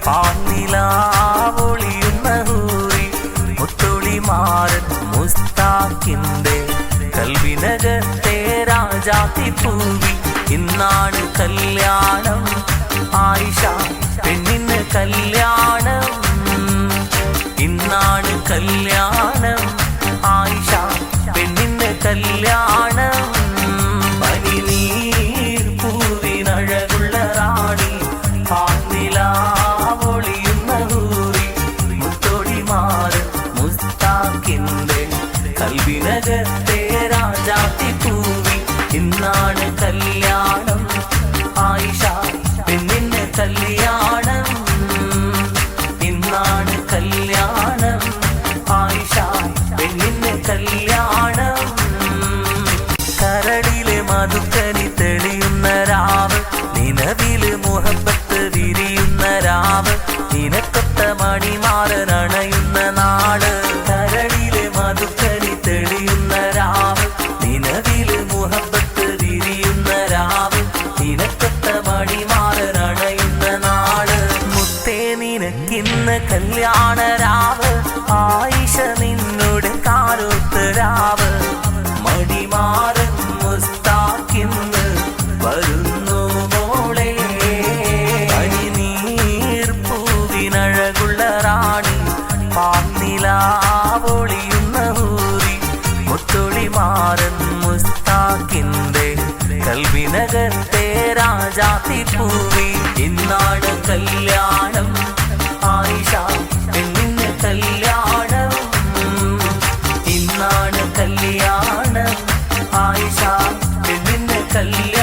പാന്നിലാവൊളിയുന്ന ഹൂറി മുത്തുളിമാരൻ മുസ്താഖിന്റെ കൽവിനകത്തെ രാജാത്തി പൂവി. ഇന്നാണ് കല്യാണം ആയിഷ പെണ്ണിന് കല്യാണം, ഇന്നാണ് കല്യാണം ആയിഷ പെണ്ണിന് കല്യാണം. പനിനീർ പൂവിനഴകുള്ള റാണി പാന്നിലാവൊളിയുന്ന ഹൂറി മുത്തൊളിമാരൻ മുസ്താഖിന്റെ കൽവിനകത്തെ രാജാത്തി പൂവി. ഇന്നാണ് കല്യാണം ആയിഷ പെണ്ണിന് കല്യാണം, ഇന്നാണ് കല്യാണം ആയിഷ പെണ്ണിന് കല്യാണം. കരടിലെ മധുക്കനി തെളിയുന്ന രാവ്, നിലവില് മുഹബത്ത് വിരിയുന്ന രാവ്, നിനക്കൊത്ത മണിമാരനണയുന്ന നാട്. കരടിലെ മധുക്കനി തെളിയുന്ന രാവ്, നിലവില് മുഹബത്ത് വിരിയുന്ന രാവ്, നിനക്കൊത്ത മണിമാരനണയുന്ന നാട്. മുത്തേ നിനക്കിന്ന് കല്യാണ രാവ്, ആയിഷ നിന്നുടെ കാലൊത്ത് രാവ്. മണിമാരൻ മുസ്താഖിന്ന് വരുന്നു മോളെ, പനിനീർ പൂവിനഴകുള്ള റാണി പാന്നിലാവൊളിയുന്ന ഹൂറി മുത്തുളിമാരൻ മുസ്താഖിന്റെ കൽവിനകത്തെ രാജാത്തി പൂവി. ഇന്നാണ് കല്യാണം ആയിഷ പെണ്ണിന് കല്യാണം, ഇന്നാണ് കല്യാണം ആയിഷ പെണ്ണിന് കല്യാണം.